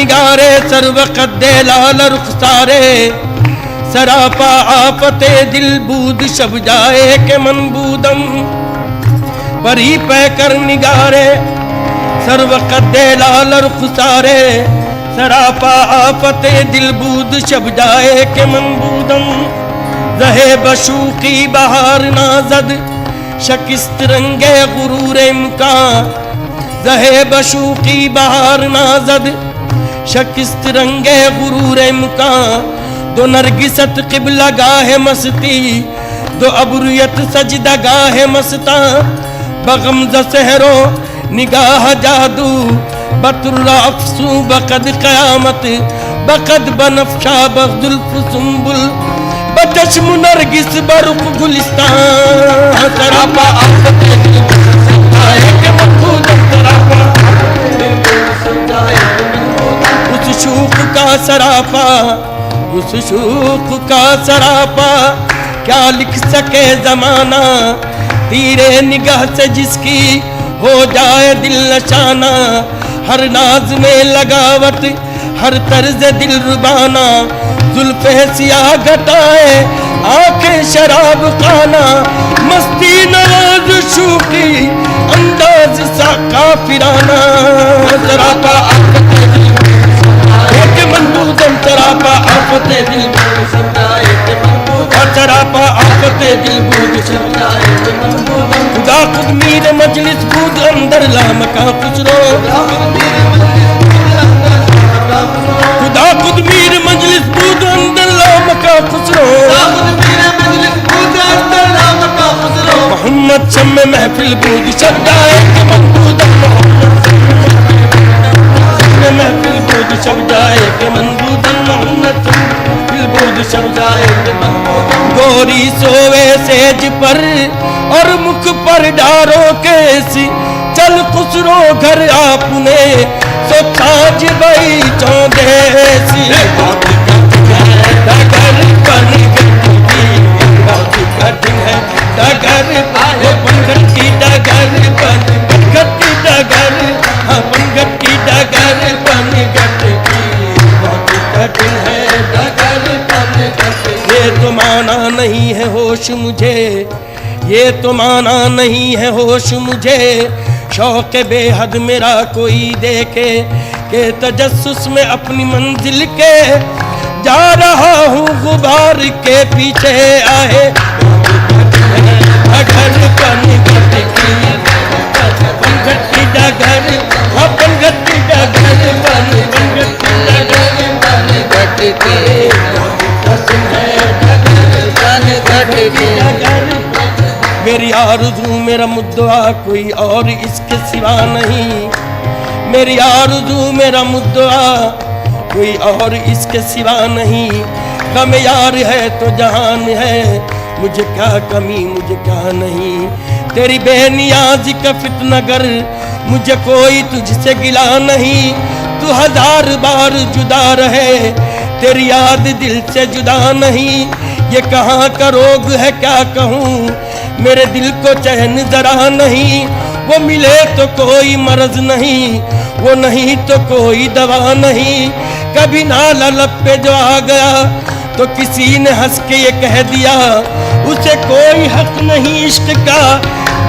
निगारे सर्व कद्दे लाल रुखसारे, सरापा आफते दिल बूद शब जाए के मन बूदम। परी पै कर निगारे सर्व कद्दे लाल रुखसारे, सरापा आफते दिल बूद शब जाए के मन बूदम। रहे बशूकी बहार नाजद शकिस्त रंगे गुरूर इम्कान, रहे बशूकी बहार नाजद शकिस्त रंगे गुरूर इम्कान। दो नरगिसत क़िबला गाहे मस्ती, दो अबरुयत सजदा गाहे मस्ता। बगमज़ सहरो निगाह जादू, बतुर्रा अफसू बकद क़यामत। बकद बनफ्शा बजुल्फ़ सुंबुल, बचश्म नरगिस बरुख गुलिस्तान। सरापा आफते दिल बूद शब जाए के मन बूदम, सरापा दिल बूद शब जाए के मन बूदम। उस शूख का सरापा, उस शूख का सरापा, क्या लिख सके जमाना। तीरे निगाह से जिसकी हो जाए दिल नशाना, हर नाज में लगावट हर तर्ज दिल रुबाना। जुल्फ़े सियाह घटाए आंखें शराब खाना, मस्ती नवाज शूकी अंदाज सा काफिराना। सरापा आफते दिल के मनबूदम, सरापा आफते दिल के मनबूदम, सरापा आफते दिल के मनबूदम। खुदा खुद मीर मजलिस बूद अंदर लामका खुसरो, खुदा खुद मीर मजलिस बूद अंदर लामका खुसरो। मोहम्मद शम्मे महफिल बूद शब जाए के मन बूदम, महफिल बूद शब जाए के मन बूदम। मोहम्मद महफिल बूद शब जाए के मन बूदम। गोरी सोवे सेज पर और मुख पर डारो केसी, चल खुसरो घर आपने सो ताज बई चौदेसी। डगर बन गई बहुत कठिन है, डगर पंगत की डगर पंगत की डगर, हाँ पंगत की डगर पंगत की बहुत कठिन है, डगर पंगत। ये तो माना नहीं है होश मुझे, ये तो माना नहीं है होश मुझे। शौक़ बेहद मेरा कोई देखे के तजस्सुस में अपनी मंजिल के जा रहा हूँ गुबार के पीछे आए। डगर पंगत की पंगत की डगर, हाँ पंगत की डगर पंगत की डगर पंगत की डगर। मेरी आरज़ू मेरा मुद्दा कोई और इसके सिवा नहीं, मेरी आरज़ू मेरा मुद्दा कोई और इसके सिवा नहीं। गम यार है तो जहान है, मुझे क्या कमी मुझे क्या नहीं। तेरी बेनियाज़ी का फितनागर, मुझे कोई तुझसे गिला नहीं। तू हजार बार जुदा रहे, तेरी याद दिल से जुदा नहीं। ये कहाँ का रोग है क्या कहूँ, मेरे दिल को चैन जरा नहीं। वो मिले तो कोई मर्ज नहीं, वो नहीं तो कोई दवा नहीं। कभी नाला लब पे जो आ गया तो किसी ने हंस के ये कह दिया, उसे कोई हक नहीं इश्क का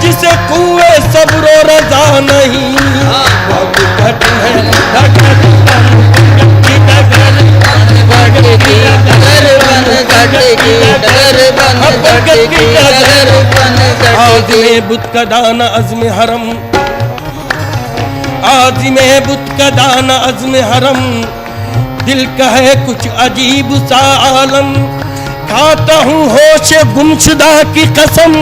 जिसे कुए सब्र रजा नहीं। बहुत कठिन है आज़िमे बुत का दाना अज़्म हरम, आज़िमे बुत का दाना अज़्म हरम। दिल का है कुछ अजीब सा आलम, खाता हूँ होश गुमशुदा की कसम।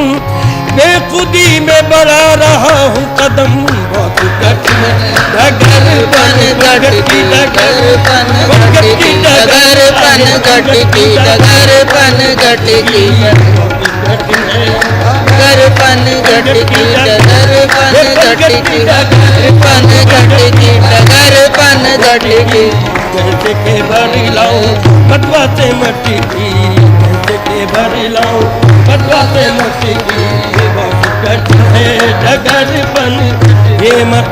बेखुदी में बढ़ा रहा हूँ कदम। बहुत कठिन डगर बन गढ़ की डगर बन की डगर बन गढ़ की डगर बन गढ़ की डगर बन गढ़ की डगर बन गढ़ की डगर बन गढ़ की डगर बन गढ़ की। कैसे के भरी लाऊं बटवा से मट्टी की, कैसे के भरी लाऊं बटवा से मट्टी की। बहुत कठिन है डगर बन ये मत,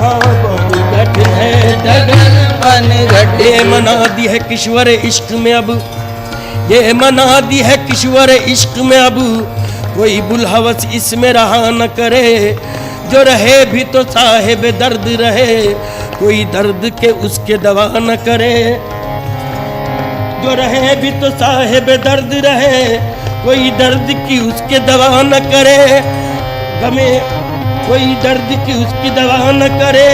हाँ बहुत कठिन है डगर बन घट ये मना दी है किश्वर इश्क में अब, ये मना दी है किश्वर इश्क में अब, कोई बुलहवस इसमें रहा न करे। जो रहे भी तो साहिब दर्द रहे, कोई दर्द के उसके दवा न करे। जो रहे भी तो साहिब दर्द रहे, कोई दर्द की उसके दवा न करे। गमे कोई दर्द की उसकी दवा न करे।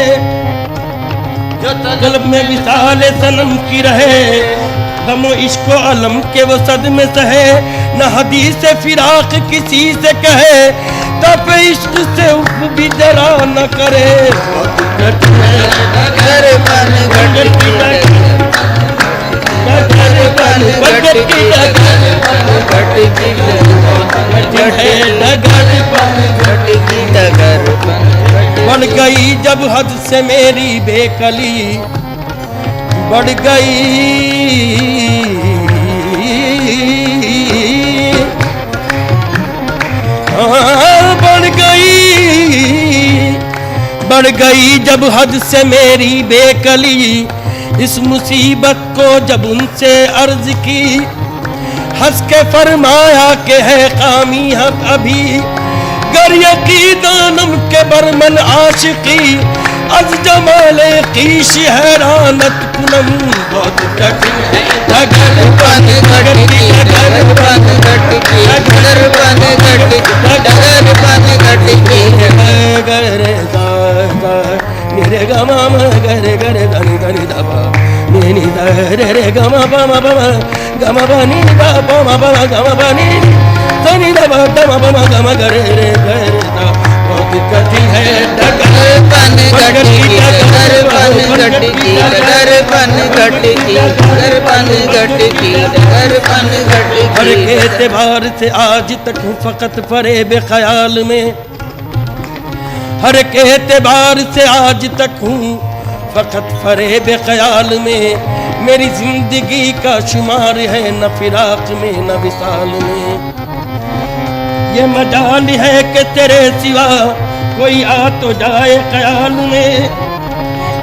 जो तलब में विसाल सनम की रहे, गमो इश्को अलम के वो सदमे सहे। न हदीस फिराक किसी से कहे, तब इश्क से उफ भी जरा न करे। डगर बन घट की डगर बन घट की डगर बढ़ गई जब हद से मेरी बेकली, बढ़ गई बढ़ गई जब हद से मेरी बेकली। इस मुसीबत को जब उनसे अर्ज की, हंस के फरमाया के है खामी हम अभी। गर यकी दानम के बरमन आशिकी, अज जमाले कीश हैरानत कुनम। बहुत कठिन है डगर बन घट की डगर बन घट की डगर बन घट की डगर बन घट की गरे गा मेरे गमा गरे गरे धनी धनी दबा नी रे रे गमा बमा बमा गमा बनी दा बमा बमा गमा बनी धनी दबा दमा बमा गमा गरे रे गरे दा। बहुत कठिन है डगर बन घट की डगर बन घट की डगर बन घट की डगर बन घट की डगर बन घट हर की। एतबार से आज तक हूँ फकत परे बेख्याल में, हर के एतबार से आज तक हूँ फकत फरे बेख्याल में। मेरी जिंदगी का शुमार है न फिराक में न विसाल में। ये मजाल है कि तेरे सिवा कोई आ तो जाए ख्याल में।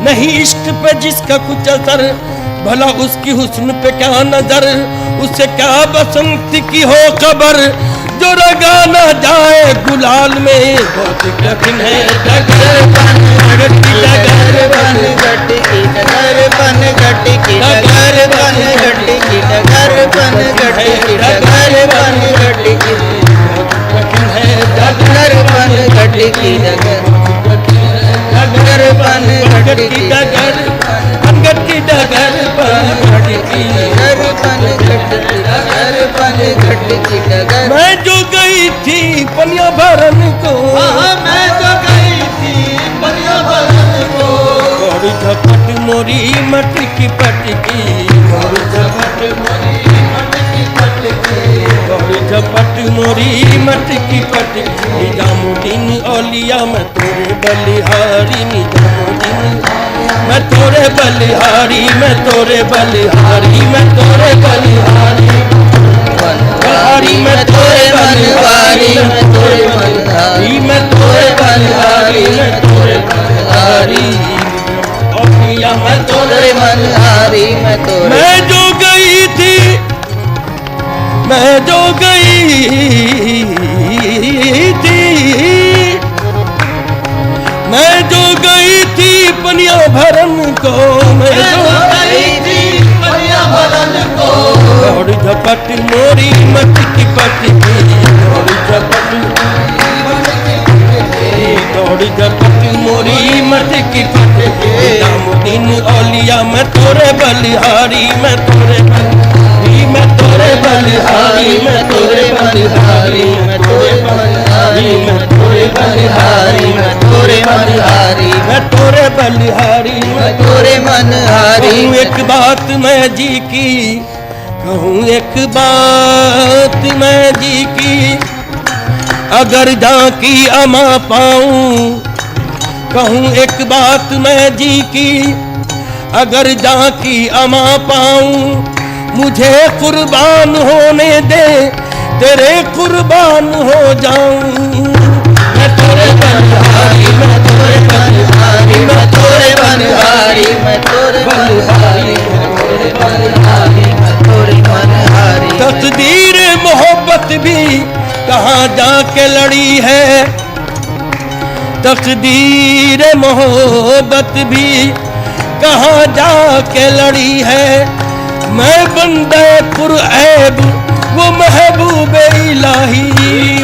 नहीं इश्क पे जिसका कुछ असर, भला उसकी हुस्न पे क्या नजर। उसे क्या बसंत की हो खबर, जो रगा न जाए गुलाल में। बहुत कठिन है डगर बन घट की डगर बन घट की डगर बन घट की डगर बन घट की डगर बन घट की डगर बन घट की कठिन है डगर बन घट की डगर बन घट की डगर घट की डगर घट की डगर बन घट की डगर बन घट की डगर। मैं जो गई थी पनिया भरन को, मैं तो गई थी पनिया भरन को। गौरी झपट मोरी मटकी पटकी, गौरी झपट मोरी मटकी पटकी, गौरी झपट मोरी मटकी पटकी। निजामुद्दीन औलिया मैं तोरे बलिहारी, निजामुद्दीन मैं तोरे बलिहारी, मैं तोरे बलिहारी, मैं तोरे बलिहारी बलिहारी, मैं तोरे बलिहारी, मैं तोरे बलिहारी, मैं तोरे बलिहारी, मैं तोरे बलिहारी औलिया मैं तोरे बलिहारी मैं तोरे। मैं जो गई थी, मैं जो गई थी, मैं जो गई थी पनिया भरन को, मैं जो गई थी पनिया भरन को। गौरी झपट मोरी मटकी पटकी, गौरी झपट गौरी झपट मोरी मटकी पटकी। निजामुद्दीन औलिया मैं तोरे बलिहारी, मैं तोरे बलिहारी, मैं तोरे बलिहारी, मैं तोरे बलिहारी, मैं तोरे बलिहारी, मैं तोरे बलिहारी, मैं तोरे बलिहारी, मैं तोरे बलिहारी, मैं तोरे मनहारी। कहूँ एक बात मैं जी की, कहूँ एक बात मैं जी की, अगर झांकी अमा पाऊं। कहूँ एक बात मैं जी की, अगर झांकी अमा पाऊं। मुझे कुर्बान होने दे, तेरे कुर्बान हो जाऊं। मैं तोरे बलिहारी, मैं तोरे बलिहारी, मैं तोरे बलिहारी, मैं तोरे बलिहारी तेरे बलिहारी मैं तेरे मनहारी। तकदीर मोहब्बत भी कहाँ जाके लड़ी है, तकदीर मोहब्बत भी कहाँ जाके लड़ी है। मैं बंदे पुरऐब वो महबूब इलाही,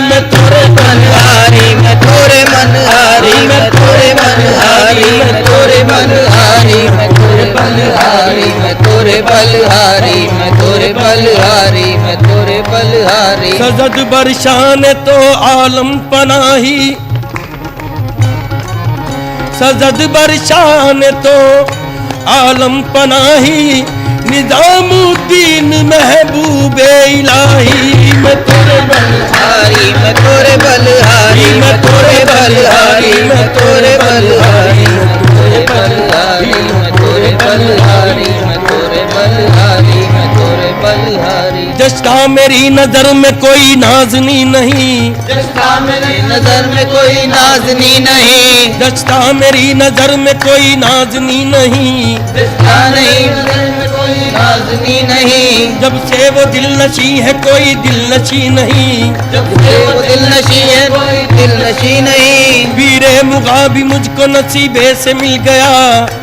मैं तेरे मनहारी मैं तेरे मनहारी मैं तेरे मनहारी मैं तेरे मनहारी मैं तेरे बलिहारी मैं तेरे बलिहारी मैं तेरे बलिहारी मैं तेरे बलिहारी। सजद बरशान तो आलम पनाही, सजद बरशान तो आलम पनाही। निजामुद्दीन महबूब इलाही, मैं तेरे बलिहारी मैं तेरे बलिहारी मैं तेरे बलिहारी मैं तेरे बलिहारी मैं तेरे बलिहारी मैं तेरे बलिहारी मैं तेरे बलिहारी मैं तेरे बलिहारी। जश्ता मेरी नजर में कोई नाज़नी नहीं, जश्ता मेरी नजर में कोई नाज़नी नहीं, जश्ता मेरी नजर में कोई नाज़नी नहीं, जश्ता नहीं नजर में कोई नाज़नी नहीं। जब से वो दिल नशी है कोई दिल नशी नहीं, जब से वो दिल नशी है कोई दिल नशी नहीं। वीरे मुगाबी मुझको नसीबे से मिल गया,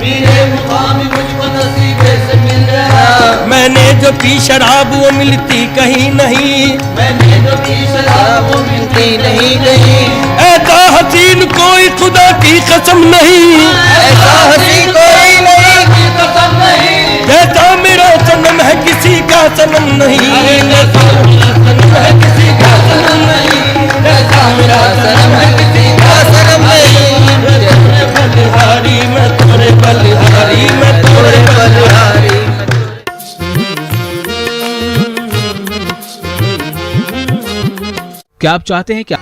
वीरे मुकामी मुझको नसीबे से मिल गया। मैंने जो पी शराब वो मिलती कहीं नहीं, मैंने जो पी शराब वो मिलती नहीं नहीं। ऐसा हसीन कोई खुदा की कसम नहीं, ऐसा हंसी कोई नहीं की कसम नहीं। जैसा मेरा सनम है किसी का सनम नहीं, जैसा मेरा सनम है किसी का सनम नहीं, जैसा मेरा सनम है किसी का सनम नहीं। मैं बलिहारी मैं तेरे बलिहारी मैं तेरे बलिहारी। क्या आप चाहते हैं क्या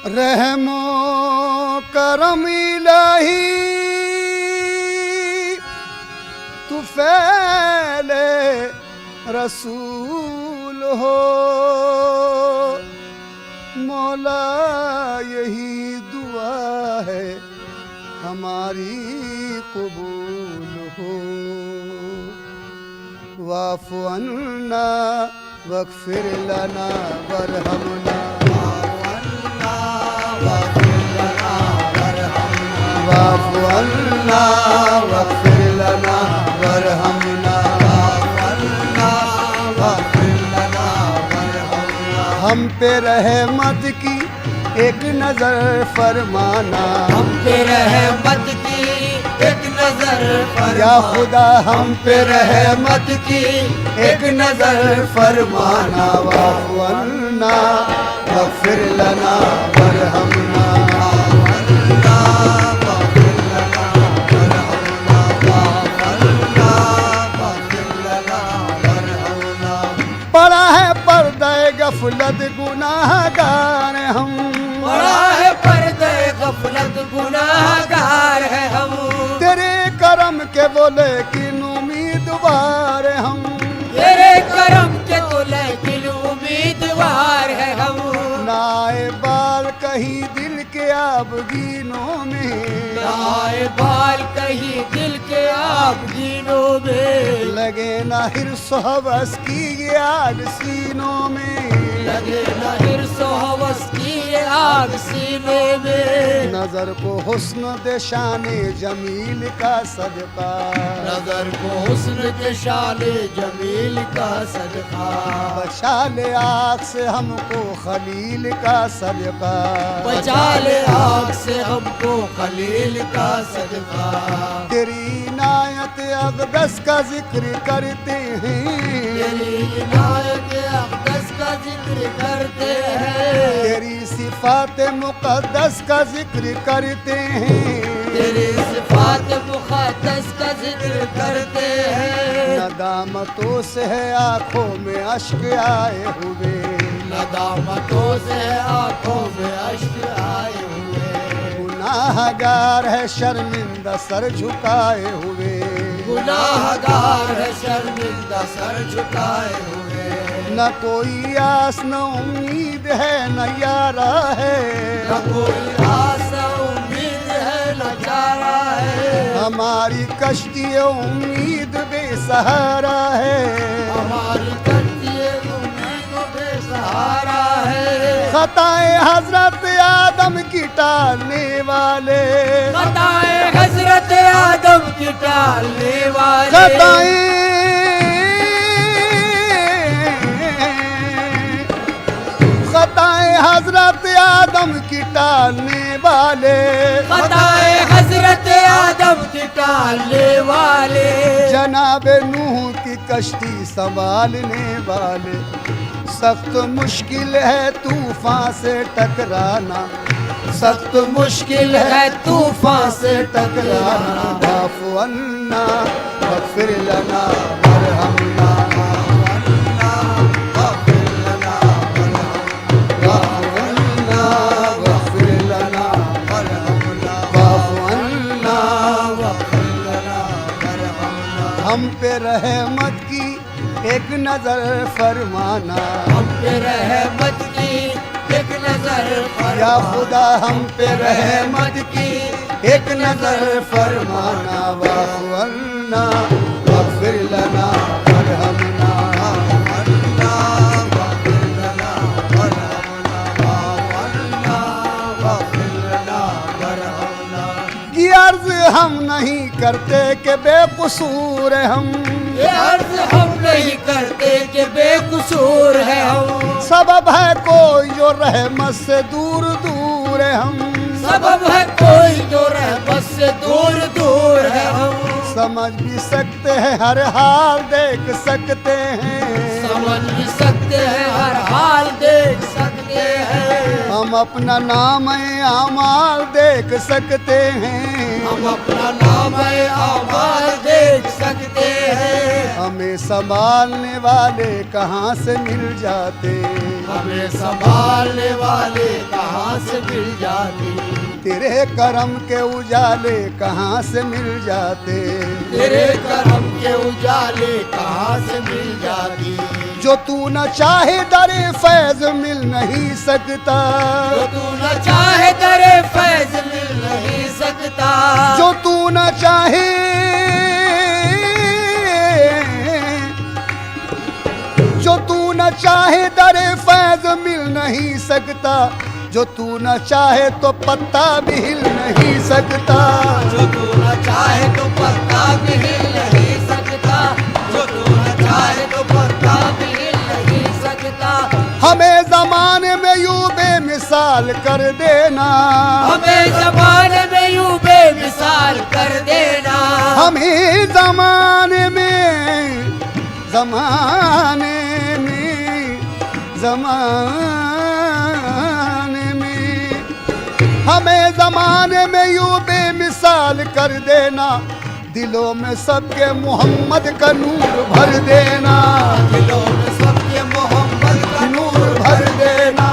रहमो करम इलाही तू फैले रसूल हो। मौला यही दुआ है हमारी कबूल हो। वाफ़ु अन्ना वग़फ़िर लना वरहमना, वाफ़ु अन्ना वग़फ़िर लना वरहमना, हम पे रहमत की एक नजर फरमाना, हम पे रहमत की एक नजर या खुदा हम पे रहमत की एक नजर फरमाना। वाफ़ु अन्ना वग़फ़िर लना वरहमना, पड़ा है पर्दा गफलत गुनाहगार हम, बड़ा है पर्दे गफलत गुनाहगार है हम। तेरे करम के बोले किन उम्मीदवार हम, तेरे करम के तो लेकिन उम्मीदवार है हम। नाए बाल कहीं दिल के आबगीनों में, नाए बाल कहीं दिल के आबगीनों में, लगे ना हिर्स हवस की ये आग सीनों में, लगे न हिर्स हवस की ये आग सीने में, नजर को हुस्न दे शाने जमील का सदका, नजर को हुस्न के शाने जमील का सदका, बचा ले आग से हमको खलील का सदका, बचा ले आग से हमको खलील का सदका। तेरी इनायत अक़दस का जिक्र करते हैं, तेरी इनायत अक़दस का जिक्र करते हैं, तेरी सिफात मुक़द्दस का जिक्र करते हैं, तेरी सिफात मुक़द्दस का जिक्र करते हैं। नदामतों से है आँखों में अश्क आए हुए, नदामतों से आँखों में अश्क आए हुए, गुनाहगार है शर्मिंदा सर झुकाए हुए, गुनाहगार है शर्मिंदा सर झुकाए हुए, न कोई आस न उम्मीद है न यारा है, न कोई आशा उम्मीद है न चारा है, हमारी कश्ती उम्मीद बेसहारा है, हमारी कश्ती उम्मीद बेसहारा है। खताए हजरत आदम की टालने वाले, खताए हजरत आदम की टालने वाले, खताए खताए हजरत आदम की टालने वाले, खताए हजरत आदम की टालने वाले, जनाब नूह की कश्ती संभालने वाले, सख्त मुश्किल है तूफान से टकराना, सख्त मुश्किल है तूफान से टकराना, वाफ़ु अन्ना वग़फ़िर लना वरहमना, वाफ़िर लना वाफ़ु अन्ना वग़फ़िर लना वरहमना, वाफ़ु अन्ना वग़फ़िर लना वरहमना, हम पे रहमत की एक नजर फरमाना, हम पे रहमत की एक नजर या फरमा, खुदा हम पे रहमत की एक नजर फरमाना, वाफ़ु अन्ना वग़फ़िर लना वरहमना, अन्ना वग़फ़िर लना वरहमना, वाफ़ु अन्ना वग़फ़िर लना वरहमना। ये अर्ज़ हम नहीं करते कि बेकसूर है हम, ये अर्ज हम नहीं करते कि बेकसूर है हम, सबब है कोई जो रहमत से दूर दूर है हम, सबब है कोई जो रहमत से दूर दूर है हम, समझ भी सकते हैं हर हाल देख सकते हैं, समझ भी सकते हैं हर हाल देख सकते हैं, हम अपना नाम आमाल देख सकते हैं, हम अपना नाम आमाल देख सकते हैं, हमें संभालने वाले कहाँ से मिल जाते, हमें संभालने वाले कहाँ से मिल जाते, तेरे करम के उजाले कहाँ से मिल जाते, तेरे करम के उजाले कहाँ से मिल जाती, जो तू न चाहे दरे फैज मिल नहीं सकता, जो तू न चाहे दरे फैज मिल नहीं सकता, जो तू न चाहे जो तू न चाहे दरे फैज मिल नहीं सकता, जो तू न चाहे तो पत्ता भी हिल नहीं सकता, जो तू न चाहे तो पत्ता भी हिल नहीं सकता, जो तू न चाहे तो पत्ता भी हिल नहीं सकता, हमें जमाने में यूं बेमिसाल कर देना, हमें जमाने में यूं बेमिसाल कर देना, हमें जमाने में हमें ज़माने में यूं बेमिसाल कर देना, दिलों में सबके मोहम्मद का नूर भर देना, दिलों में सबके मोहम्मद का नूर भर देना,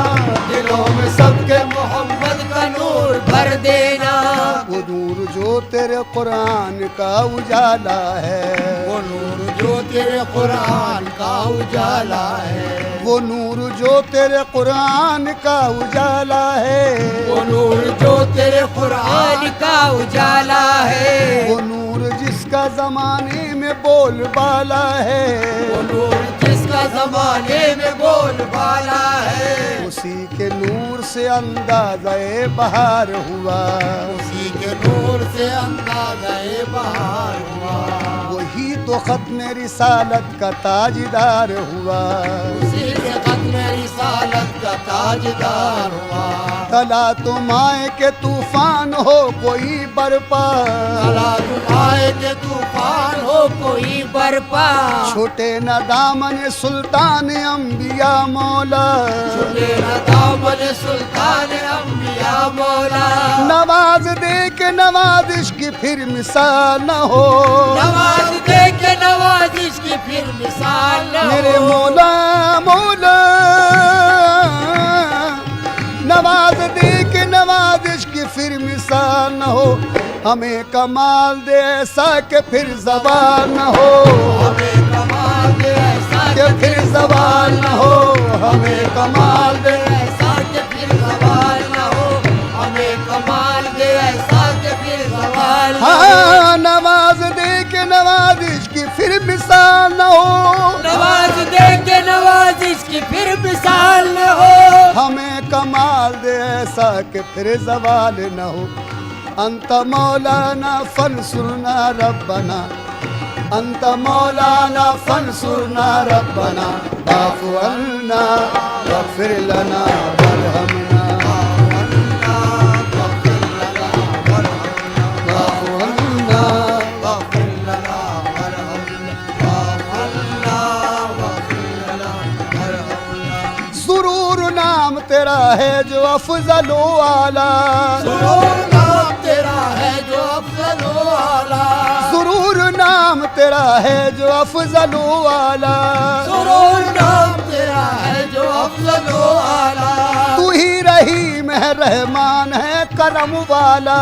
दिलों में सबके मोहम्मद का नूर भर देना, वो नूर जो तेरे कुरान का उजाला है, वो नूर जो तेरे कुरान का उजाला है, वो नूर जो तेरे कुरान का उजाला है, वो नूर जो तेरे कुरान का उजाला है, वो नूर जिसका ज़माने में बोलबाला है, वो नूर जिसका ज़माने में बोलबाला है, उसी के नूर से अंदाज़े बहार हुआ, उसी के नूर से अंदाज़े बहार हुआ, वही तो खत्म रिसालत का ताजदार हुआ, उसी से खत्म रिसालत का ताजदार हुआ। तला तुम आए के तूफान हो कोई बरपा, तला तुम आए के तूफान हो कोई बरपा, छोटे न दामन सुल्तान अंबिया मौला, छुटे न दामन सुल्तान अंबिया मौला, नवाज दे के नवाजिश की फिर मिसाल न हो, नवाज दे के नवाजिश की फिर मिसाल न मेरे हो। मौला मौला, नवाज दे के नवाजिश की फिर मिसाल न हो, हमें कमाल दे ऐसा के फिर ज़बान न हो, हमें कमाल दे ऐसा के फिर ज़बान न हो, हमें कमाल दे ऐसा के फिर सवाल न हो, हमें कमाल दे ऐसा के फिर सवाल न हो। हाँ, नवाज दे के नवाजिश की फिर मिसाल न हो, नवाज दे के नवाजिश की फिर मिसाल न हो, हमें कमाल दे ऐसा कि फिर ज़वाल न हो। अंत मौलाना फंसुरना रब्बना, अंत मौलाना फंसुरना रब्बना, वाफ़ु अन्ना वग़फ़िर लना वरहमना, वाफ़ु अन्ना सुरूर नाम तेरा है जो अफजलो आला, सुरूर नाम तेरा है जो अफजलो आला, सुरूर नाम तेरा है जो अफजलो आला, सुरूर नाम तेरा है जो अफजलो आला, तू ही रहीम है रहमान है करम वाला,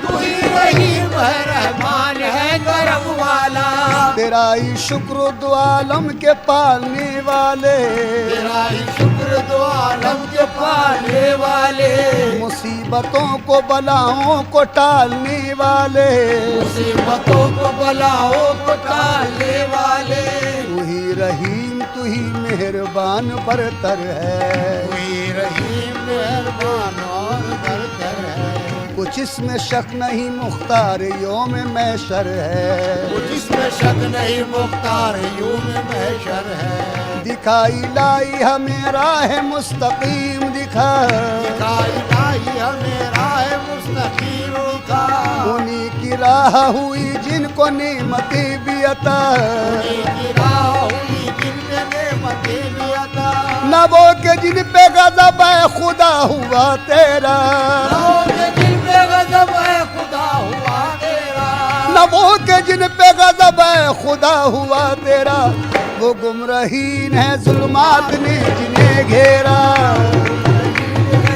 तू ही रहीम है रहमान है करम वाला, तेरा ही शुक्र दो आलम के पालने वाले, तेरा ही शुक्र दो आलम के पालने वाले, मुसीबतों को बलाओं को टालने वाले, मुसीबतों को बलाओं को टालने वाले, तू ही रहीम तू ही मेहरबान बरतर है, तू ही रहीम मेहरबान और बरतर है, कुछ इसमें शक नहीं मुख्तार योम महशर है, जिसमें शक नहीं मुख्तार यूं में महशर है, दिखाई लाई हमें राह मुस्तकीम दिखा, दिखाई लाई हमें राह मुस्तकीम का, उन्हीं की राह हुई जिनको नेमतें भी अता, उन्हीं की राह हुई जिनमें नेमतें भी अता, न वो के जिन पे गज़ब है खुदा हुआ तेरा, रहोगे दिल पे गज़ब है खुदा हुआ तेरा, न वो के जिन पे गज़ब है खुदा हुआ तेरा, वो गुमराहीन है जुल्मात ने जिन्हें घेरा,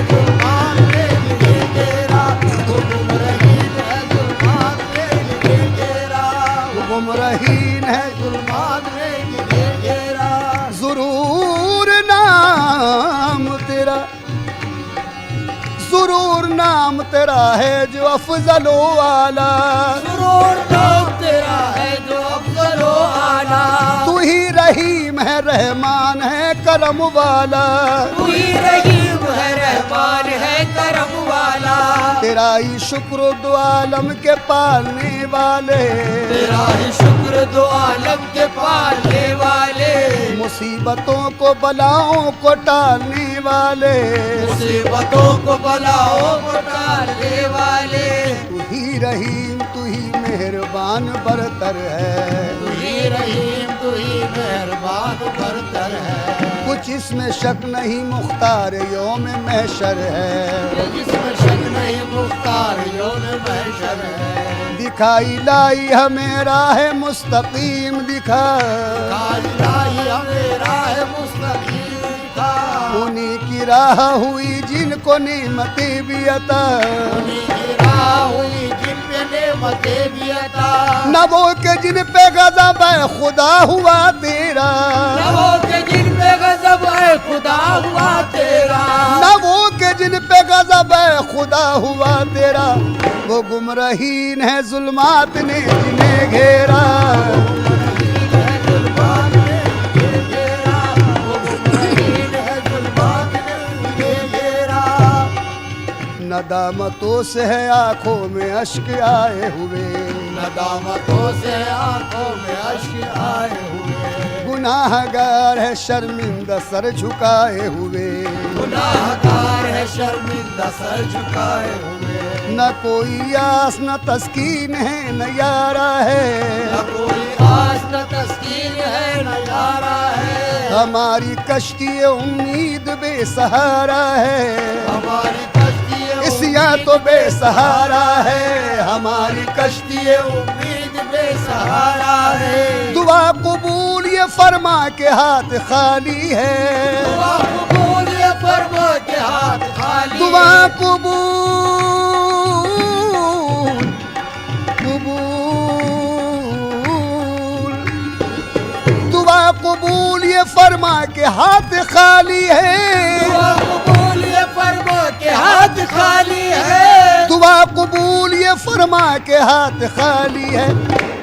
जुल्मात ने जिन्हें घेरा, वो गुमराहीन है जुल्मात ने जिन्हें घेरा, वो गुमराहीन है जुल्मात ने जिन्हें घेरा, ज़ुरूर नाम तेरा, ज़ुरूर नाम तेरा है जो अफजलो आला, सुरूर नाम तेरा है जो अफजलो आला, तू ही रहीम है रहमान है करम वाला, तू ही रहीम है रहमान है करम वाला, तेरा ही शुक्र दो आलम के पालने वाले, तेरा ही शुक्र दो आलम के पालने वाले, मुसीबतों को बलाओं को टालने वाले, मुसीबतों को बलाओं को टालने वाले, तू ही रहीम तू ही मेहरबान बरतर है, तू ही रहीम तू ही मेहरबान बरतर है, कुछ इसमें शक नहीं मुख्तार योम महशर है, जिसमें शक नहीं मुख्तार यौम महशर है, दिखाई लाई हमें राह मुस्तकीम दिखा, दिखाई लाई हमें राह मुस्तकीम का, उन्हीं की राह हुई जिनको नेमतें भी अता, उन्हीं की राह हुई जिन पे नेमतें भी अता, न वो के जिन पे गज़ब है खुदा हुआ तेरा, नवों के जिन पे गज़ब है खुदा हुआ तेरा, न वो के जिन पे गज़ब है खुदा हुआ तेरा, वो गुमराहीन है जुल्मात ने जिन्हें घेरा, नदामतों से है आंखों में अश्क आए हुए, नदामतों से आंखों में अश्क आए हुए, गुनाहगार है शर्मिंदा सर झुकाए हुए, गुनाहगार है शर्मिंदा सर झुकाए हुए, न कोई आस न तस्कीन है न यारा है, न कोई आस न तस्कीन है न यारा है, हमारी कश्ती उम्मीद बेसहारा है, हमारी कश्ती इसिया तो बेसहारा है, हमारी कश्ती उम्मीद बेसहारा है, दुआ कबूल ये फरमा के हाथ खाली है, दुआ कबूल ये फरमा के हाथ खाली, दुआ कबूल दुआ कबूल ये फरमा के हाथ खाली है, दुआ कबूल ये फरमा के हाथ खाली है, दुआ कबूल ये फरमा के हाथ खाली है,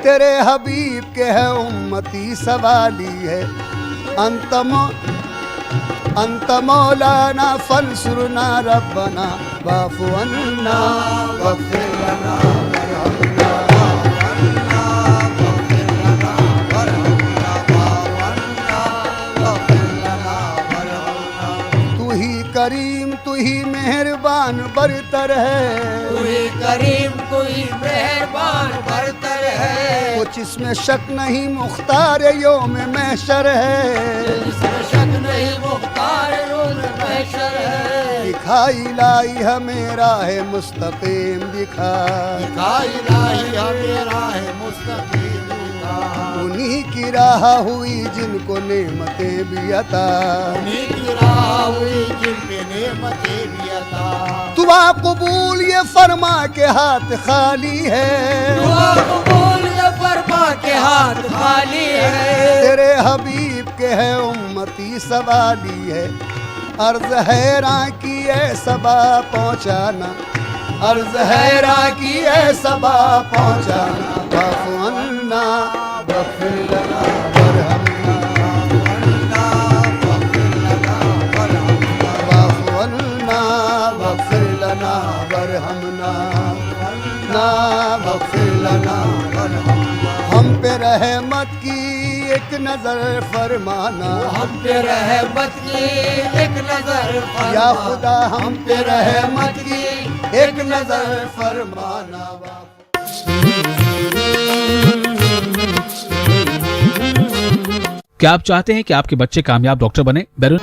तेरे हबीब के है उम्मती सवाली है, अंत मौलाना फंसुरना रब्बना वाफ़ु अन्ना वग़फ़िर लना करीम तू ही मेहरबान बरतर है, तू ही करीम तू ही मेहरबान बरतर है, कुछ इसमें शक नहीं मुख्तार योम महशर है, इसमें शक नहीं मुख्तार योम महशर है, दिखाई लाई हमें राह मुस्तकीम दिखा, दिखाई लाई हमें राह मुस्तकीम दिखा, उन्हीं की राह हुई जिनको नेमतें भी अता, उन्हीं की राह हुई जिन पे नेमतें भी अता, दुआ कबूल ये फरमा के हाथ खाली है, दुआ कबूल ये फरमा के हाथ खाली है, तेरे हबीब के है उम्मती सवाली है, अर्ज हैरां की है सबा पहुँचाना, अर्ज हैरां की है सबा पहुँचाना, वाफ़ु अन्ना वग़फ़िर लना वरहमना, वाफ़ु अन्ना वग़फ़िर लना वरहमना, ना वग़फ़िर लना वरहमना, हम पे रहमत की एक नजर फरमाना, हम पे रहमत की एक नजर फरमा, या खुदा हम पे रहमत की एक नजर फरमाना। क्या आप चाहते हैं कि आपके बच्चे कामयाब डॉक्टर बने? बैरून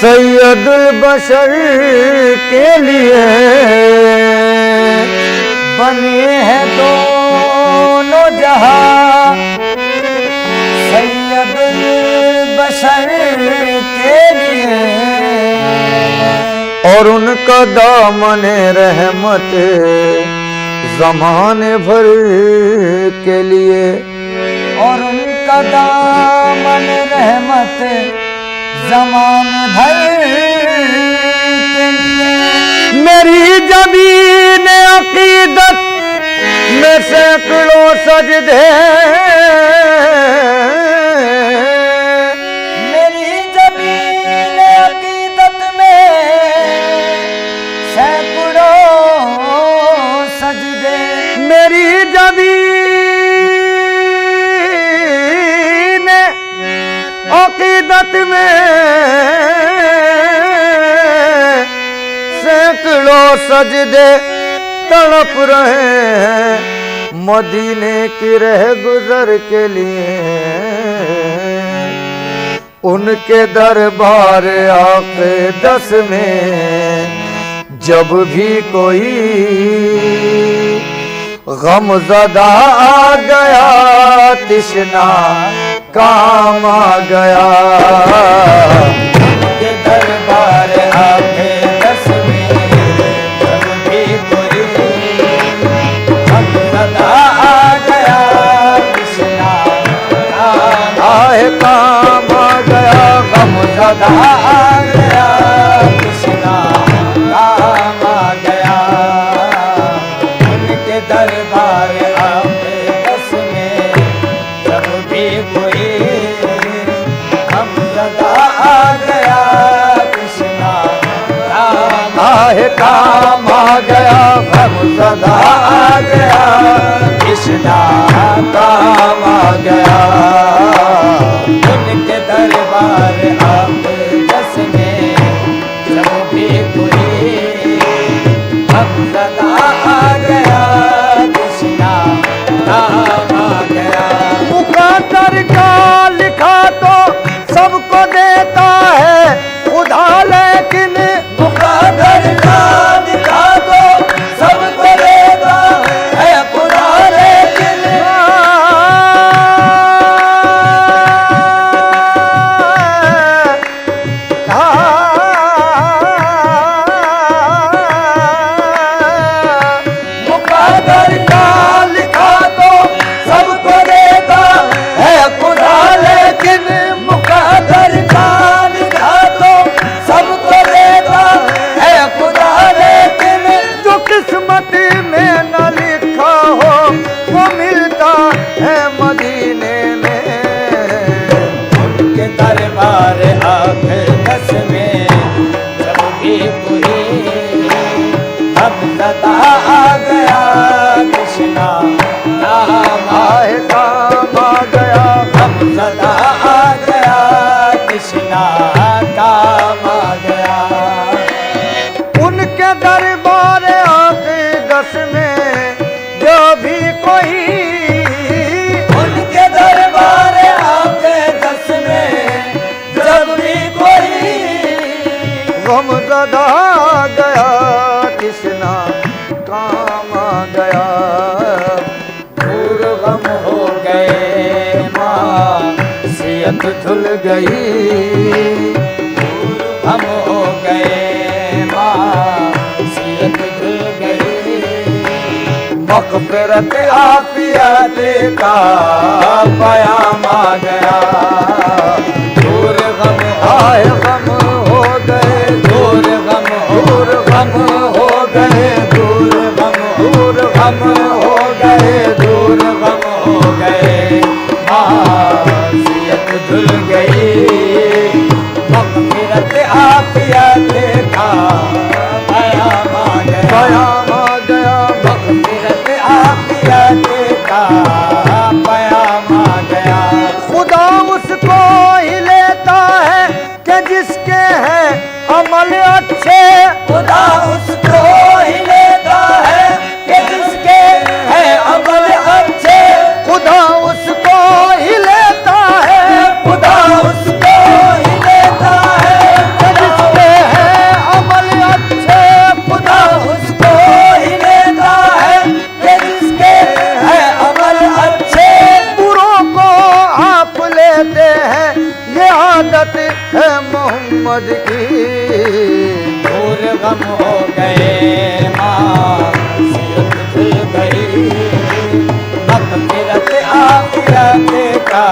सैयदुल बशर के लिए बने हैं दोनों जहां, सैयदुल बशर के लिए, और उनका दामन रहमत ज़माने भर के लिए, और उनका दामन रहमत ज़माने भर के लिए। मेरी ज़मीन अक़ीदत में सैकड़ों सजदे, मेरी ज़मीन अक़ीदत में सैकड़ों सजदे, मेरी ज़मीन अक़ीदत में सैकड़ों सजदे तड़प रहे हैं मदीने की रह गुजर के लिए। उनके दरबार आके 10 में जब भी कोई गमज़दा आ गया, तृष्णा काम आ गया। उनके दरबार आके 10 में जब भी कोई गमज़दा आ गया, तृष्णा काम आ गया, गमज़दा आ गया, तृष्णा काम आ गया। उनके दरबार आके 10 में जब भी कोई गमज़दा आ गया, तृष्णा काम आ गया, गमज़दा आ गया, तृष्णा काम आ गया। उनके दरबार आके 10 में जब भी कोई गमज़दा आ गया, तृष्णा काम आ गया। मुक़द्दर का लिखा तो सबको देता है खुदा, लेकिन मुक़द्दर का लिखा तो सबको देता है खुदा, लेकिन मुक़द्दर का लिखा तो सबको देता है खुदा, लेकिन मुक़द्दर का लिखा तो सबको देता है खुदा, लेकिन जो किस्मत में न लिखा हो वो मिलता है मदीने में। उनके दरबार आके 10 में जब भी कोई गमज़दा आ गया, तृष्णा काम आ गया, गमज़दा आ गया, तृष्णा काम आ गया। उनके दरबार आके 10 में जो भी कोई, उनके दरबार आके 10 में जब भी कोई गमज़दा आ गया, तृष्णा काम आ गया। दूर गम हो गए मासियत धुल गई, हम हो गए मासियत धुल गई। मग़फ़िरत आफ़ियत का पयाम आ गया। दूर गम आए गम हो गए, दूर गम हो गए, दूर गम हो गए, दूर गम हो गए, मासियत धुल गई। मग़फ़िरत आफ़ियत का पयाम आ गया, मग़फ़िरत आफ़ियत का पयाम आ गया। खुदा उसको ही लेता है कि जिसके हैं अमल अच्छे, खुदा उसको ही लेता है कि जिसके हैं अमल अच्छे, खुदा उसको ही लेता है, खुदा उसको ही लेता है कि जिसके हैं अमल अच्छे, खुदा उसको ही लेता है कि जिसके हैं अमल अच्छे। बुरों को आप लेते हैं, ये आदत है मोहम्मद की। दूर गम हो गए मासियत धुल गई, मग़फ़िरत आफ़ियत का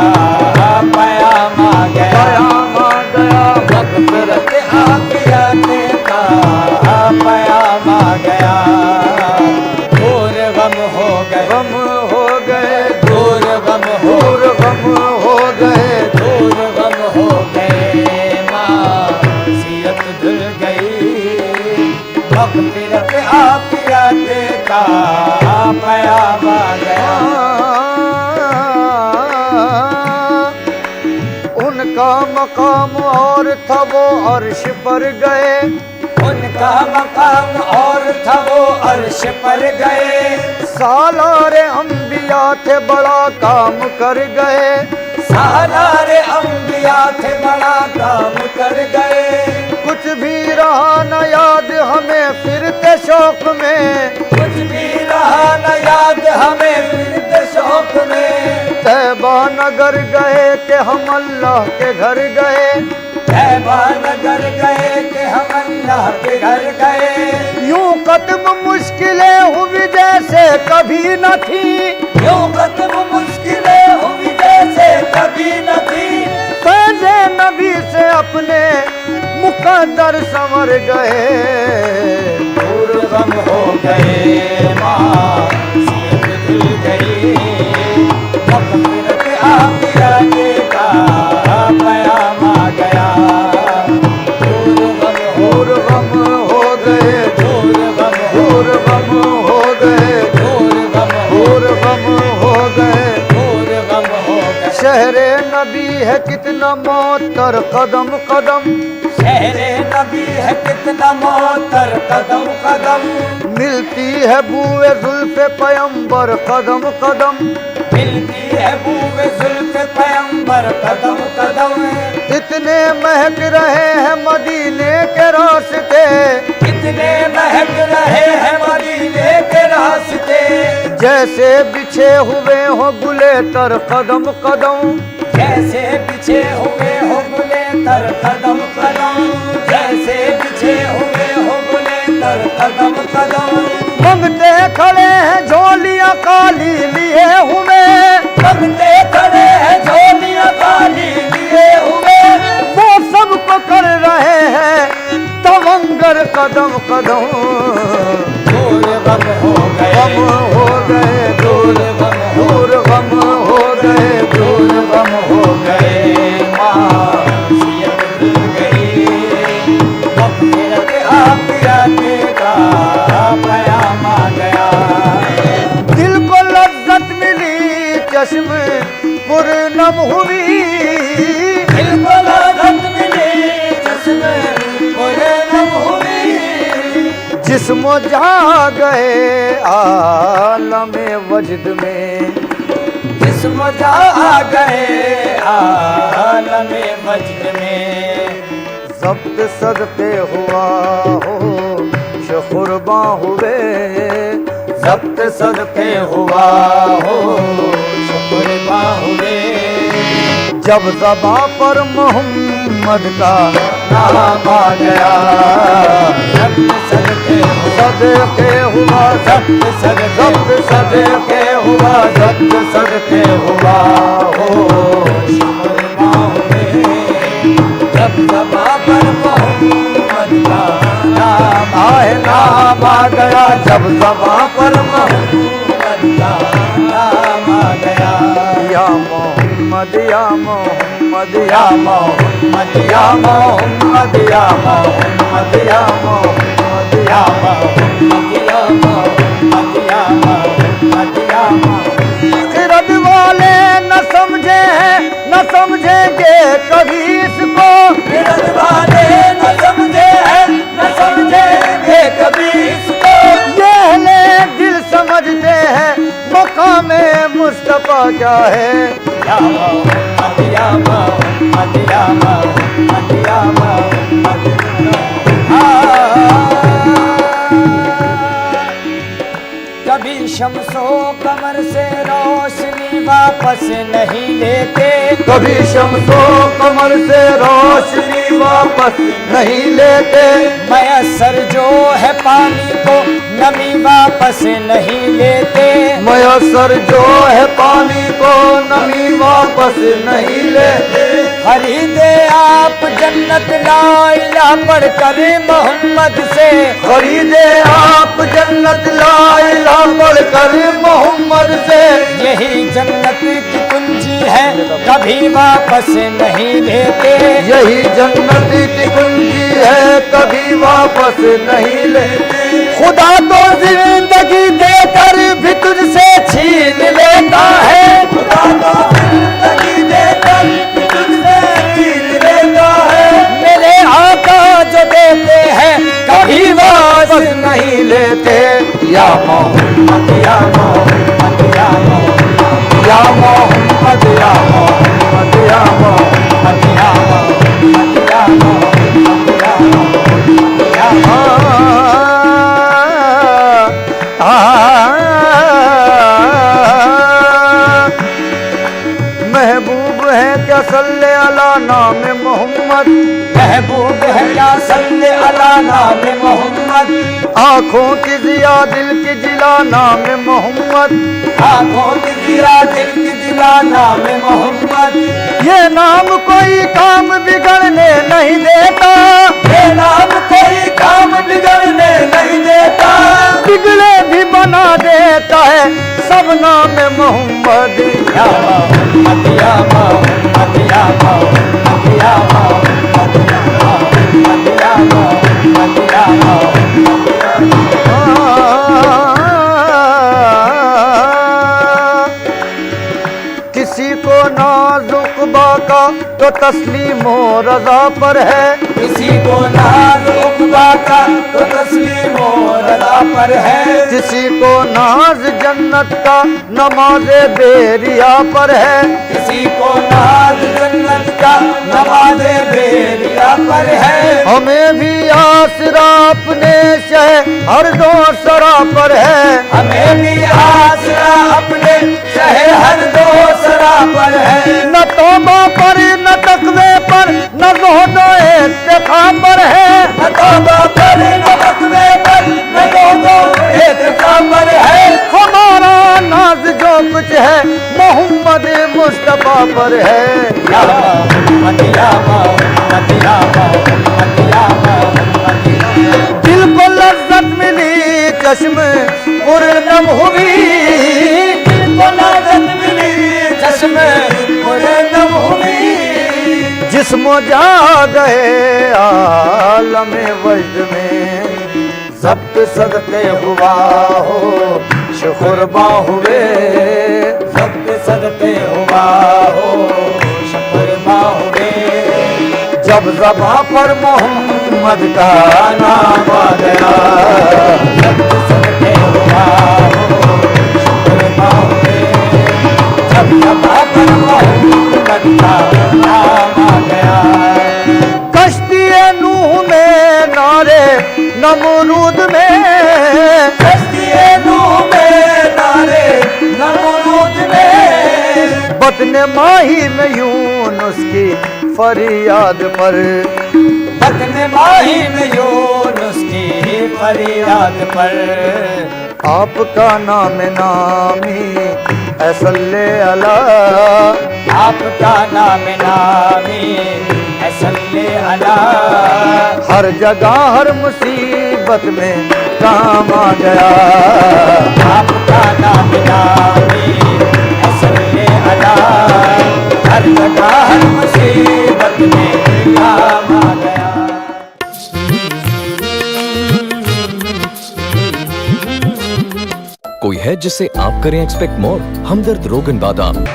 पयाम आ गया, मग़फ़िरत आफ़ियत का पयाम आ गया। दूर गम हो गए, दूर गम हो गए, दूर गम हो गए, मासियत धुल गई। मग़फ़िरत आफ़ियत का पयाम आ गया। उनका मकाम और था वो अर्श पर गए, उनका मकाम और था वो अर्श पर गए। सालारे अंबिया थे बड़ा काम कर गए, सालारे अंबिया थे बड़ा काम कर गए। कुछ भी रहा न याद हमें फिरते शौक में, कुछ भी रहा न याद हमें फिरते शौक में। तैबा नगर गए कि हम अल्लाह के घर गए, तैबा नगर गए कि हम अल्लाह के घर गए। यूं कत्म मुश्किलें हुई जैसे कभी न थी, यूं कत्म मुश्किलें हुई जैसे कभी न थी। फैज़े नबी से अपने मुकद्दर संवर गए। दूर गम हो गए माँ सीत धुल गई, मग़फ़िरत आखिरत का क़याम आ गया। दूर गम हो गए, दूर गम हो गए, दूर गम हो गए, दूर गम हो गए। शहरे नबी है कितना मोहतर कदम कदम, शहरे नबी है कितना मोहतर कदम कदम। मिलती है बूए जुल्फ़े पैगंबर कदम कदम, मिलती है बूए जुल्फ़े पैगंबर कदम कदम। इतने महक रहे हैं मदीने के रास्ते, इतने महक रहे हैं मदीने के रास्ते। जैसे बिछे हुए हो गुले तर कदम कदम, जैसे बिछे हुए हो गुले तर कदम कदम, जैसे बिछे हुए हो गुले तर कदम कदम। मंगते खड़े हैं झोलियां काली लिए हुए, मंगते खड़े हैं झोलियां काली लिए हुए। वो सबको कर रहे हैं तवंगर कदम कदम। दूर गम हो गए, गम हो गए, दूर गम हो गए, दूर गम हो गए। माँ सीयत भूल गई, मग़फ़िरत आखिरत का क़याम आ गया। दिल को लज़्ज़त मिली चश्म पुरनम हुई, दिल को लज़्ज़त मिली चश्म पुरनम हुई। जिस्म जा गए आलमे वजद में, जिस्म जा गए आलमे वजद में। ज़ब्त सदक़े हुआ हो शुकुरबा हुए, ज़ब्त सदक़े हुआ हो शुकुरबा हुए। जब ज़बां पर मोहम्मद का नाम आ गया, ज़ब्त सदक़े हुआ, ज़ब्त सदक़े हुआ, ज़ब्त सदक़े हुआ हो शुकुरबा हुए। जब ज़बां पर मोहम्मद का नाम आए, नाम आ गया, जब ज़बां पर मोहम्मद का नाम आ गया। या मोहम्मद या मोहम्मद या मोहम्मद या मोहम्मद या मोहम्मद या मोहम्मद या मोहम्मद या मोहम्मद या मोहम्मद या मोहम्मद। खिरद वाले न समझे हैं न समझेंगे कभी इसको, खिरद वाले न समझे हैं न समझेंगे कभी इसको। ये अहले दिल समझते हैं मकामे मुस्तफा क्या है। या मोहम्मद या मोहम्मद या मोहम्मद या मोहम्मद। कभी शम्सो कमर से रोशनी वापस नहीं लेते, कभी शम्सो कमर से रोशनी वापस नहीं लेते। मयसर जो है पानी को नमी वापस नहीं लेते, मयसर जो है पानी को नमी वापस नहीं लेते। खरीदे आप जन्नत ला इलाहा पढ़कर मोहम्मद से, खरीदे आप जन्नत ला इलाहा पढ़कर मोहम्मद से। यही जन्नत की कुंजी है कभी वापस नहीं लेते, यही जन्नत की कुंजी है कभी वापस नहीं लेते। खुदा तो जिंदगी देकर भी तुझसे छीन लेता है, खुदा तो जिंदगी देकर भी तुझसे छीन लेता है। मेरे आका जो देते हैं कभी वापस नहीं लेते। या मोहम्मद या मोहम्मद या मोहम्मद या मोहम्मद या मोहम्मद दिया दिल की जिला नाम मोहम्मद, आंखों की दिया दिल की जिला नाम मोहम्मद। ये नाम कोई काम बिगड़ने नहीं देता, ये नाम कोई काम बिगड़ने नहीं देता, बिगड़े भी बना देता है सब नाम मोहम्मद। या मोहम्मद या मोहम्मद या मोहम्मद या मोहम्मद या मोहम्मद या मोहम्मद। किसी को नाजुक बाका तो तस्लीम रज़ा पर है, किसी को नाजुक बाका तो तस्लीम रज़ा पर है, किसी को नाज जन्नत का नमाज बेरिया पर है, किसी को नाज जन्नत का नमाज बेरिया पर है। हमें भी आसरा अपने शहर दो सरा पर है, हमें भी आसरा अपने शहर दो सरा पर है। न तौबा पर न तकवे पर न ज़ुहद इत्तिक़ा पर है, न तौबा पर न तकवे पर न ज़ुहद इत्तिक़ा पर है। हमारा नाज जो कुछ है मोहम्मद मुस्तफा पर है। या मोहम्मद या मोहम्मद या मोहम्मद या मोहम्मद। दिल को लज्जत मिली चश्म पुरनम हुई, दिल को लज्जत मिली चश्म पुरनम हुई। जिस्म जा गए आलम वजद में, ज़ब्त सदक़े हुआ हो शुकुरबा हुए, ज़ब्त सदक़े हुआ हो शुकुरबा हुए। जब ज़बां पर मोहम्मद का नाम आ गया, ज़ब्त सदक़े हुआ हो शुकुरबा हुए। जब ज़बां पर मोहम्मद का नाम आ गया। कश्ती-ए नूह में नारे नमरूद में, कश्ती-ए नूह में नारे नमरूद में। बतन माही में यूनुस की फरियाद पर, बतन माही में यूनुस की फरियाद पर। आपका नाम नामी ऐ सल्ले अला, आपका नाम नामी ऐ सल्ले अला। हर जगह हर मुसीबत में काम आ गया, आपका नाम नामी ऐ सल्ले अला। हर जगह हर मुसीबत में काम आ गया। कोई है जिससे आप करें एक्सपेक्ट मोर? हमदर्द रोगन बादाम।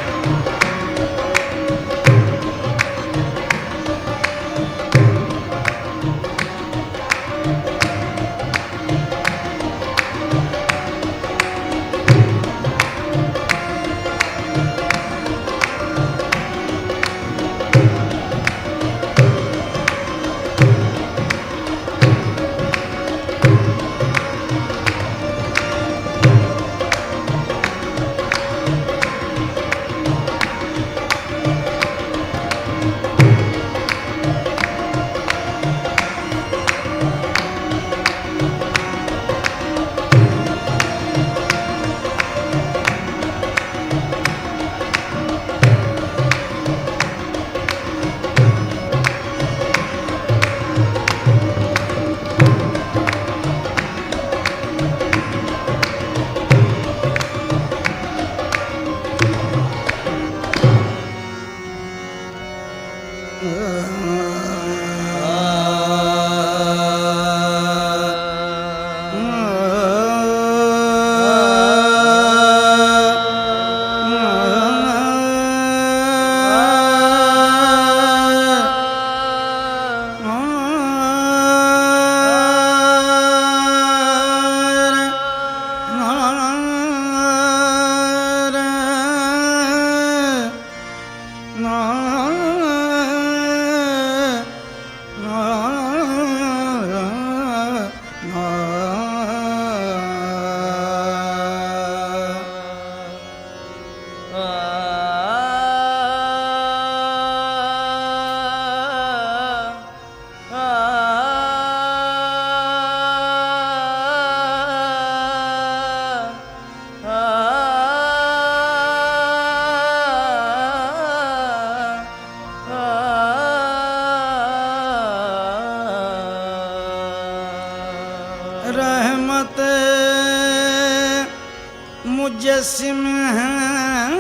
मुजस्सिम हैं,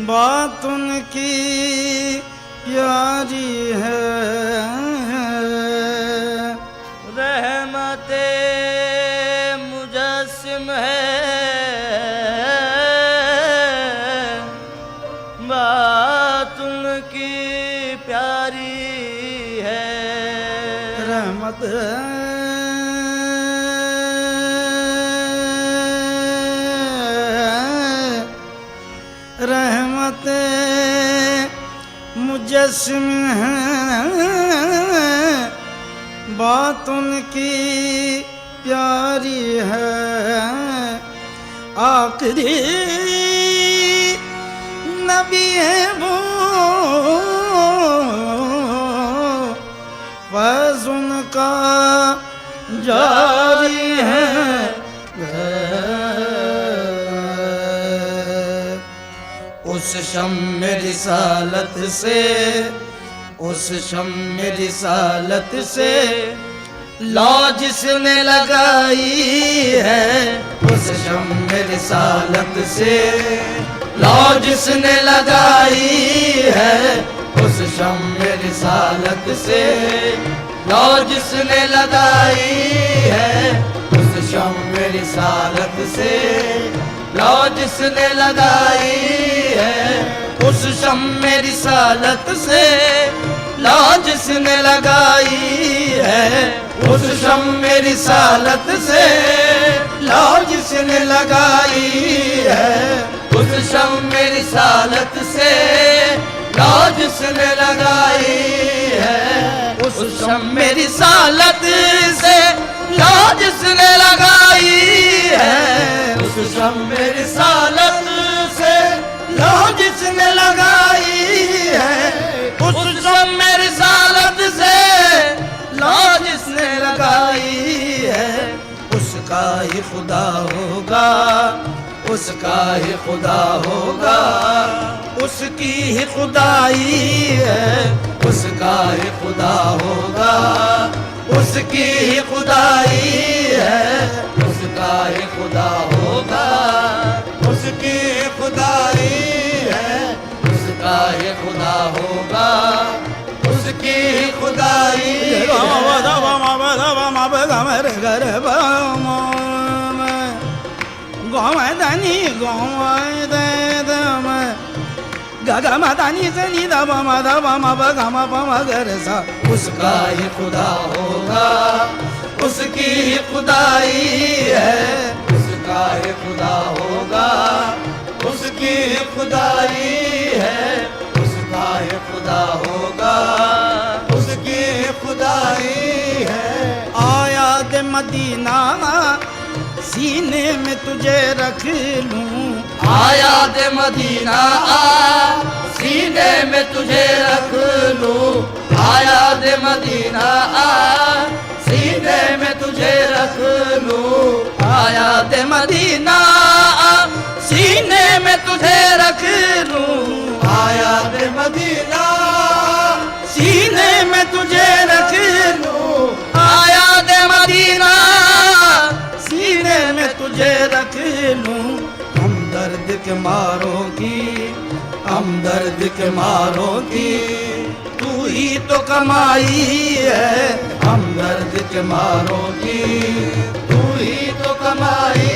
बात उनकी प्यारी है। रहमते मुजस्सिम है, बात उनकी प्यारी है। रहमत रहमत मुजस्सिम हैं, बात उनकी प्यारी है। आखिरी नबी है वो, फैज़ उनका जारी है। उस शम्म रिसालत से, उस शम्म रिसालत से लौ जिसने लगाई है। उस शम्म रिसालत से लौ जिसने लगाई है। उस शम्म रिसालत से लौ जिसने लगाई है। उस शम्म रिसालत से लौ जिसने लगाई है। उस शम्म रिसालत से लौ जिसने लगाई है। उस शम्म रिसालत से लौ जिसने लगाई है। उस शम्म रिसालत से लौ जिसने लगाई है। उस शम्म रिसालत से लौ जिसने लगाई है। उस शम्म रिसालत से लौ जिसने लगाई है। उस शम्म रिसालत से लौ जिसने लगाई है। उसका ही खुदा होगा, उसका ही खुदा होगा, उसकी ही खुदाई है। उसका ही खुदा होगा, उसकी ही खुदाई है। उसका ही खुदा होगा, उसकी खुदाई है। उसका ही खुदा होगा, उसकी खुदाई गोमदनी गोमदम गगमदनी सनी दम दम मब गम पम गर सा। उसका ही खुदा होगा, उसकी ही खुदाई है। उसका ही खुदा होगा, उसकी ही खुदाई है। उसका ही खुदा होगा, उसकी ही खुदाई है। आया दे मदीना सीने में तुझे रख लूं। आया दे मदीना सीने में तुझे रख लूं। आया दे मदीना सीने में तुझे रख लूं। आया दे मदीना सीने में तुझे रख लूं। आया दे मदीना सीने में तुझे रख लूं। आया दे मदीना सीने में तुझे रख लूं। हम दर्द के मारों की, हम दर्द के मारों की तू ही तो कमाई है। हम दर्द के मारों की तू ही तो कमाई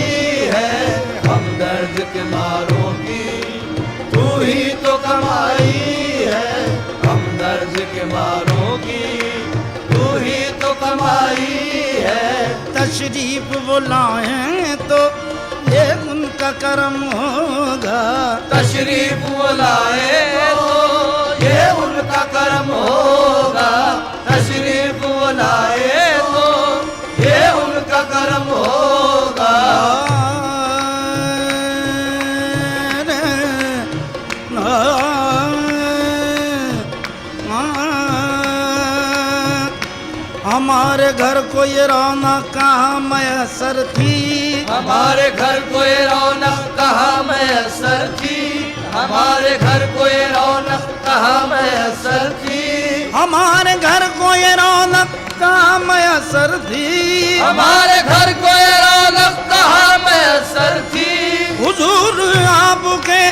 है। हम दर्द के मारों की तू ही तो कमाई है। हम दर्द के मारों की तू ही तो कमाई है। तशरीफ वो लाएं तो ये उनका करम होगा। तशरीफ वो लाएं तो ये उनका करम होगा। तशरीफ वो लाएं तो ये उनका करम होगा। हमारे घर को ये रौनक कहाँ मैसर थी। हमारे घर को ये रौनक कहाँ मैसर थी। हमारे घर को ये रौनक कहाँ मैसर थी। हमारे घर को ये रौनक कहाँ मैसर थी। हमारे घर को ये रौनक कहाँ मैसर थी। हुजूर आपके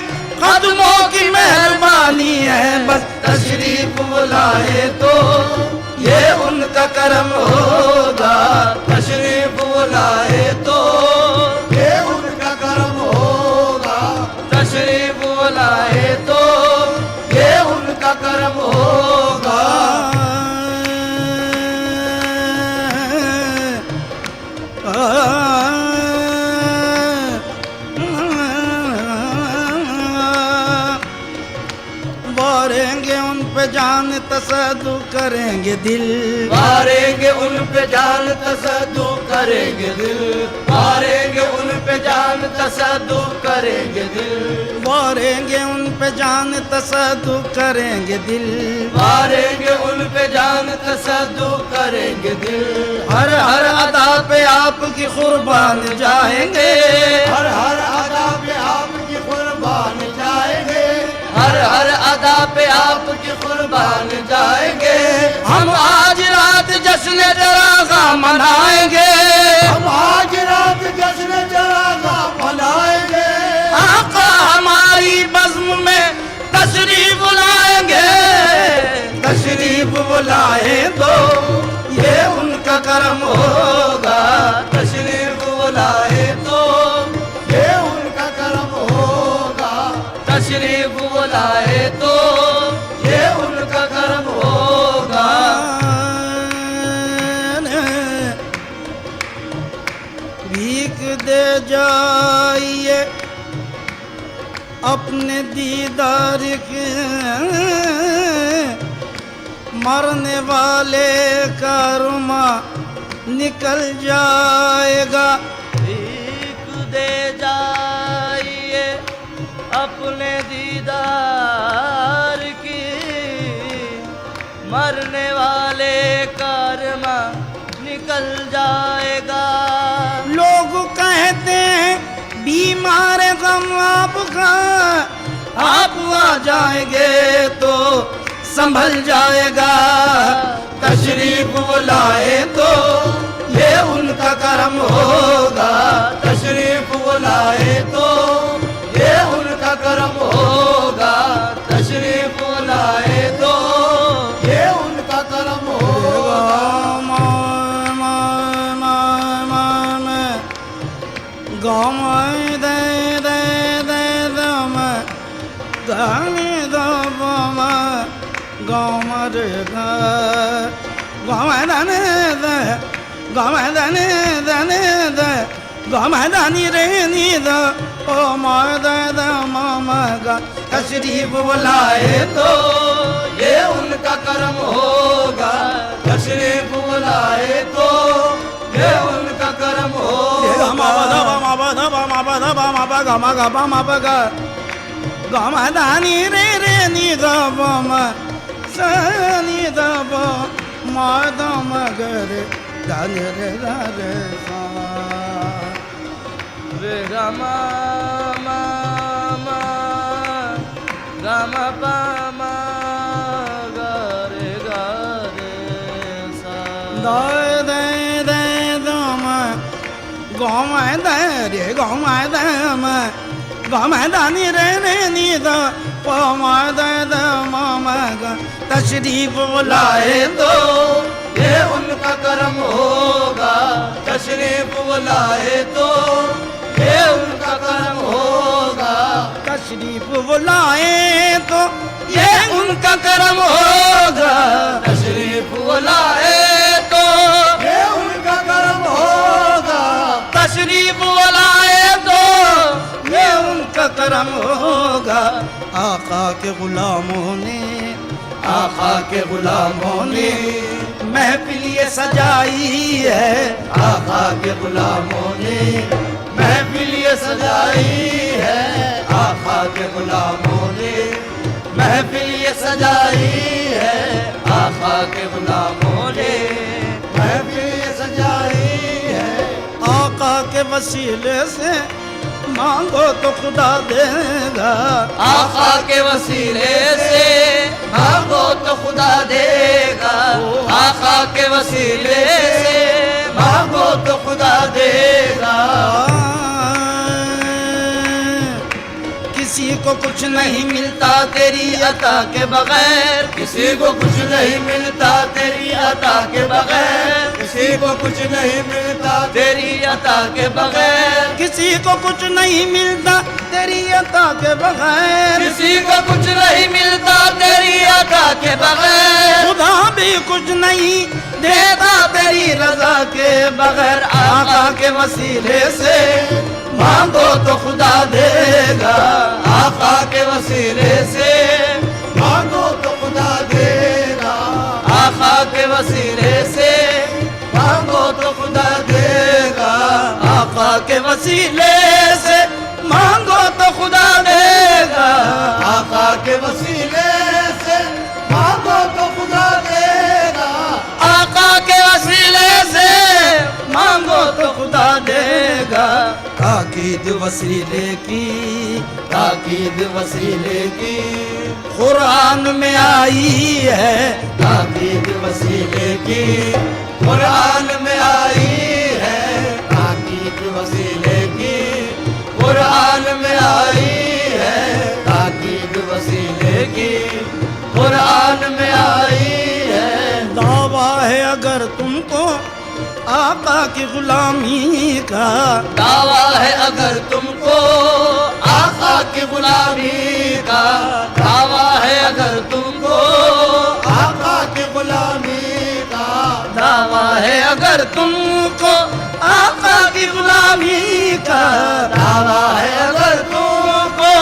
कदमों की मेहरबानी है, बस तशरीफ बुलाए तो ये उनका करम होगा। तशरीफ बुलाए तो ये उनका करम होगा। तशरीफ बुलाए तो ये उनका करम होगा। वारेंगे उन पे जान तसद्दु करेंगे दिल, मारेंगे उन पे जान तसद्दु करेंगे दिल। मारेंगे उन पे जान तसद्दु करेंगे दिल। वारेंगे उन पे जान तसद्दु करेंगे दिल। मारेंगे उन पे जान तसद्दु करेंगे दिल। हर हर अदा पे आपकी कुर्बान जाएंगे, हर हर अदा पे आपकी कुर्बान जाएंगे। हर हर अदा पे आपकी कुर्बान जाएंगे। हम आज रात जश्न जरागा मनाएंगे। हम आज रात जश्न जरागा मनाएंगे। आका हमारी बज़्म में तशरीफ लाएंगे। तशरीफ बुलाए तो ये उनका करम होगा। तशरीफ बुलाए तो ये उनका करम होगा। तशरीफ बुलाए तो ये उनका करम होगा। भीख दे जाइए अपने दीदार के, मरने वाले का रुमा निकल जाएगा। भीख दे जाइए अपने दीदार की, मरने वाले कारमा निकल जाएगा। लोग कहते हैं बीमार गम आपका, आप आ जाएंगे तो संभल जाएगा। तशरीफ बुलाए तो ये उनका करम होगा। तशरीफ बुलाए तो ये उनका करम होगा। तशरीफ बुलाए तो ये उनका करम होगा। गाँव दे दे दे दम गाने दम गाँव रे गाँव दाने दे गाँव दाने दाने दे गाँव दानी रे नी द ओ माँ दे द मामा गा। तशरीफ बुलाए तो ये उनका करम होगा। तशरीफ बुलाए तो ये उनका करम होगा। दानी रे रे नी दब सनी दब मादम गरे दान रे रे रे रमा मा मा रमा पा मा गा रे सा। दाय दे दे दम गाँव दे रे गाँव दे गाँव दानी रे रे नी द पमा दे द मामा गा। तशरीफ बुलाए तो ये उनका करम होगा। तशरीफ बुलाए तो ये उनका करम होगा। तशरीफ बुलाए तो ये उनका करम होगा। तशरीफ बुलाए तो ये उनका करम होगा। तशरीफ बुलाए तो ये उनका करम होगा। आका के गुलामों ने आका के गुलामों ने महफिल ये सजाई है। आका के गुलामों ने महफिल ये सजाई है। आका के गुलामों ने महफिल ये सजाई है। आका के गुलामों ने महफिल ये सजाई है। आका के वसीले से मांगो तो खुदा देगा। आका के वसीले से मांगो तो खुदा देगा। आका के वसीले से मांगो तो खुदा देगा। किसी को कुछ नहीं मिलता तेरी अता के बगैर, किसी को कुछ नहीं मिलता तेरी अता के बगैर, किसी को कुछ नहीं मिलता तेरी अता के बगैर, किसी को कुछ नहीं मिलता तेरी अता के बगैर, किसी को कुछ नहीं मिलता तेरी अता के बगैर, खुदा भी कुछ नहीं देता तेरी रजा के बगैर। आका के वसीले से मांगो तो खुदा देगा, आका के वसीले से मांगो तो खुदा देगा, आका के वसीले से मांगो तो खुदा देगा, आका के वसीले से मांगो तो खुदा देगा, आका के वसीले से मांगो तो खुदा देगा, आका के वसीले से मांगो तो खुदा देगा। ताकीद वसीले की, ताकीद वसीले की कुरान में आई है, ताकीद वसीले की कुरान में आई है, ताकीद वसीले की कुरान में आई है, ताकीद वसीले की कुरान में आई है। दावा है अगर तुमको आका की गुलामी का, दावा है अगर तुमको आका की गुलामी का, दावा है अगर तुमको आका की गुलामी का, दावा है अगर तुमको आका की गुलामी का, दावा है अगर तुमको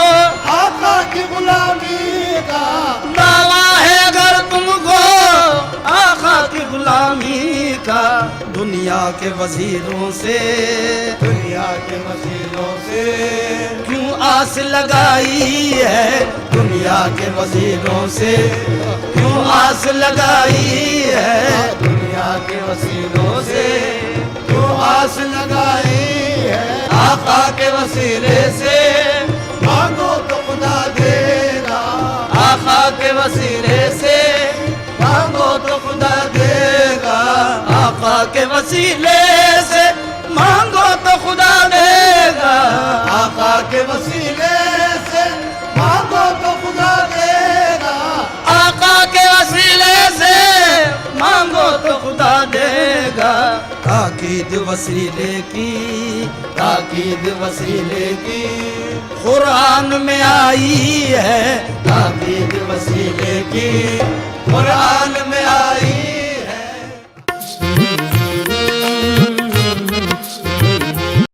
आका की गुलामी का, दावा है अगर तुमको आका की गुलामी का। दुनिया के वजीरों से, दुनिया के वसीलों से क्यों आस लगाई है, दुनिया के वसीलों से क्यों आस लगाई है, दुनिया के वसीलों से क्यों आस लगाई है, आका के वसीले से मांगो तो खुदा देगा, आका के वसीले से मांगो तो खुदा देगा, आका के वसीले से मांगो तो खुदा देगा, आका के वसीले से मांगो तो खुदा देगा, आका के वसीले से मांगो तो खुदा देगा। ताकीद वसीले की, ताकीद वसीले की कुरान में आई है, ताकीद वसीले की कुरान